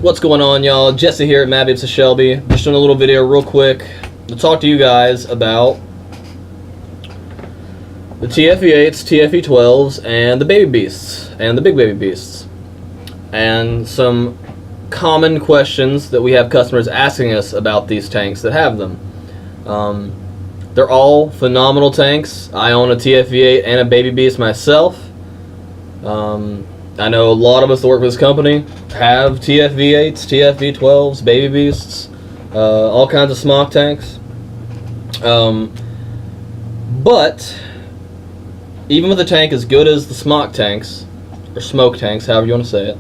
What's going on, y'all? Jesse here at Mad Babes of Shelby. Just doing a little video real quick to talk to you guys about the TFE8s, TFE12s, and the baby beasts, and the big baby beasts. And some common questions that we have customers asking us about these tanks that have them. They're all phenomenal tanks. I own a TFE8 and a baby beast myself. I know a lot of us that work with this company have TFE8s, TFE12s, baby beasts, all kinds of smock tanks. But even with a tank as good as the smock tanks, or smoke tanks, however you want to say it,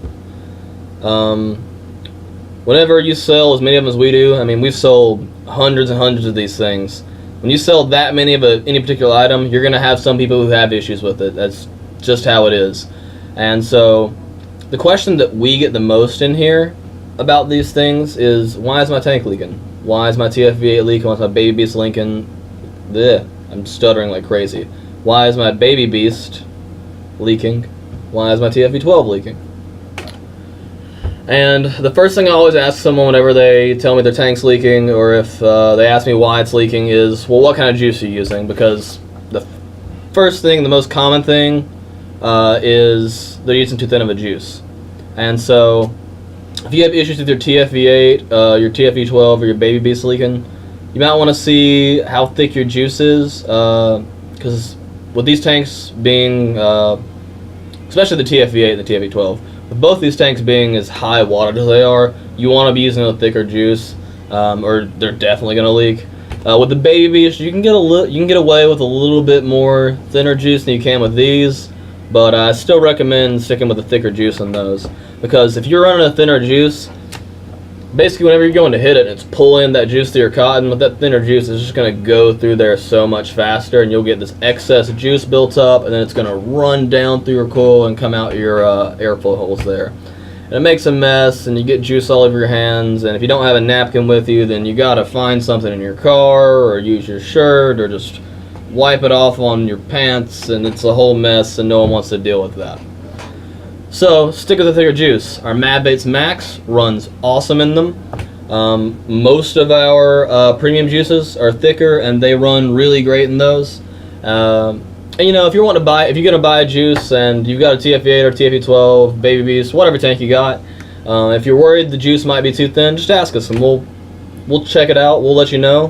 whenever you sell as many of them as we do, I mean, we've sold hundreds and hundreds of these things. When you sell that many of any particular item, you're going to have some people who have issues with it. That's just how it is. And so the question that we get the most in here about these things is, why is my tank leaking? Why is my TFE8 leaking? Why is my baby beast leaking? Blech, I'm stuttering like crazy. Why is my baby beast leaking? Why is my TFE12 leaking? And the first thing I always ask someone whenever they tell me their tank's leaking, or if they ask me why it's leaking, is, well, what kind of juice are you using? Because the first thing, the most common thing, is they're using too thin of a juice. And so if you have issues with your TFE8, your TFE12, or your baby beast leaking, you might want to see how thick your juice is, because with these tanks being, especially the TFE8 and the TFE12, with both these tanks being as high water as they are, you want to be using a thicker juice, or they're definitely going to leak. With the baby beast, you can get away with a little bit more thinner juice than you can with these. But I still recommend sticking with a thicker juice on those, because if you're running a thinner juice, basically whenever you're going to hit it and it's pulling that juice through your cotton, with that thinner juice, it's just going to go through there so much faster, and you'll get this excess juice built up, and then it's going to run down through your coil and come out your airflow holes there. And it makes a mess, and you get juice all over your hands, and if you don't have a napkin with you, then you got to find something in your car, or use your shirt, or just wipe it off on your pants, and it's a whole mess, and no one wants to deal with that. So stick with the thicker juice. Our Mad Baits Max runs awesome in them. Most of our premium juices are thicker, and they run really great in those. And you know, if you're gonna buy a juice and you've got a TFE8 or TFE12, baby beast, whatever tank you got, if you're worried the juice might be too thin, just ask us, and we'll check it out. We'll let you know.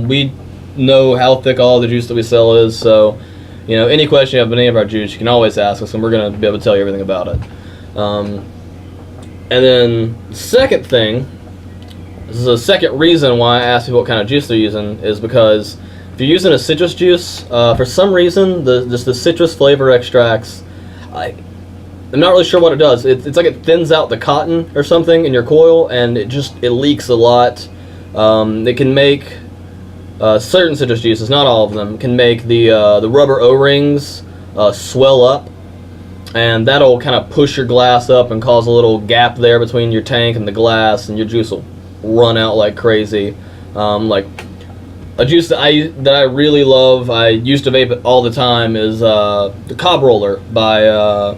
We know how thick all the juice that we sell is, so you know, any question you have about any of our juice, you can always ask us, and we're going to be able to tell you everything about it. And then the second thing, this is the second reason why I ask people what kind of juice they're using, is because if you're using a citrus juice, for some reason the citrus flavor extracts, I'm not really sure what it does. It's like it thins out the cotton or something in your coil, and it leaks a lot. It can make certain citrus juices, not all of them, can make the rubber O-rings swell up, and that'll kind of push your glass up and cause a little gap there between your tank and the glass, and your juice will run out like crazy. Like a juice that I really love, I used to vape it all the time, is the Cob Roller by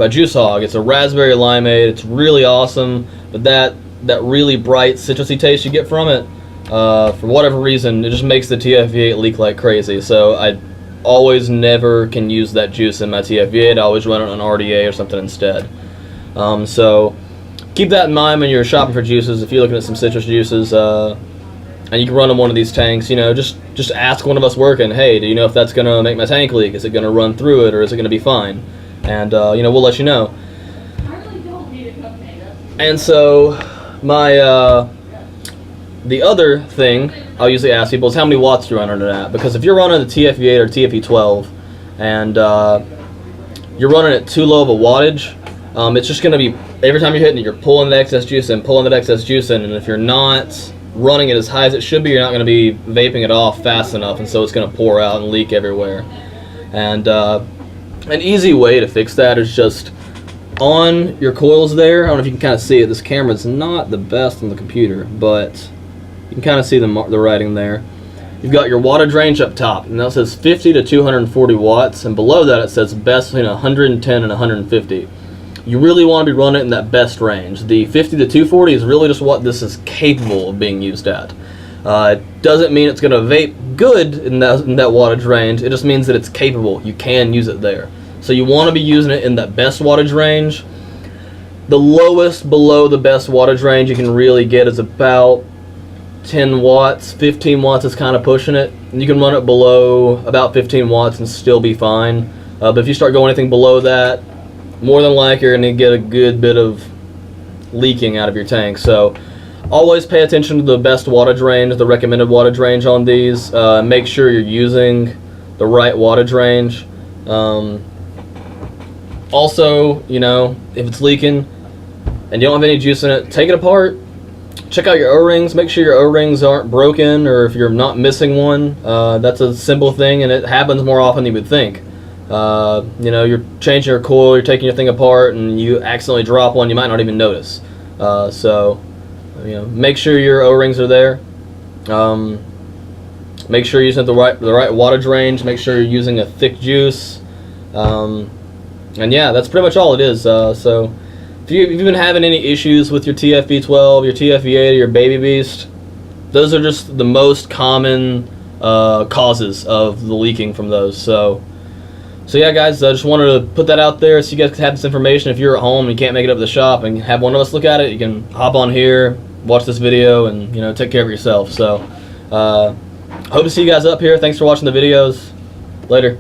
Juice Hog. It's a raspberry limeade. It's really awesome, but that really bright citrusy taste you get from it, for whatever reason, it just makes the TFE8 leak like crazy. So I always never can use that juice in my TFE8. I always run it on RDA or something instead. So keep that in mind when you're shopping for juices. If you're looking at some citrus juices, and you can run on one of these tanks, you know, just ask one of us working, hey, do you know if that's going to make my tank leak? Is it going to run through it, or is it going to be fine? And you know, we'll let you know. And so the other thing I'll usually ask people is, how many watts do you run under that? Because if you're running the TFE8 or TFE12 and you're running at too low of a wattage, it's just going to be, every time you're hitting it, you're pulling the excess juice in, pulling that excess juice in, and if you're not running it as high as it should be, you're not going to be vaping it off fast enough, and so it's going to pour out and leak everywhere. And an easy way to fix that is just on your coils there. I don't know if you can kind of see it. This camera's not the best on the computer, but you can kind of see the writing there. You've got your wattage range up top, and that says 50 to 240 watts, and below that it says best between 110 and 150. you really want to be running it in that best range. The 50 to 240 is really just what this is capable of being used at. It doesn't mean it's going to vape good in that wattage range. It just means that it's capable. You can use it there. So you want to be using it in that best wattage range. The lowest below the best wattage range you can really get is about 10 watts. 15 watts is kind of pushing it. You can run it below about 15 watts and still be fine. But if you start going anything below that, more than likely you're going to get a good bit of leaking out of your tank. So always pay attention to the best wattage range, the recommended wattage range on these. Make sure you're using the right wattage range. Also, you know, if it's leaking and you don't have any juice in it, take it apart. Check out your O-rings. Make sure your O-rings aren't broken, or if you're not missing one. That's a simple thing, and it happens more often than you would think. You know, you're changing your coil, you're taking your thing apart, and you accidentally drop one, you might not even notice. So, you know, make sure your O-rings are there. Make sure you're using the right wattage range. Make sure you're using a thick juice. And yeah, that's pretty much all it is. So if you've been having any issues with your TFV12, your TFV8, or your Baby Beast, those are just the most common causes of the leaking from those. So yeah, guys, I just wanted to put that out there so you guys can have this information. If you're at home and you can't make it up to the shop and have one of us look at it, you can hop on here, watch this video, and, you know, take care of yourself. So hope to see you guys up here. Thanks for watching the videos. Later.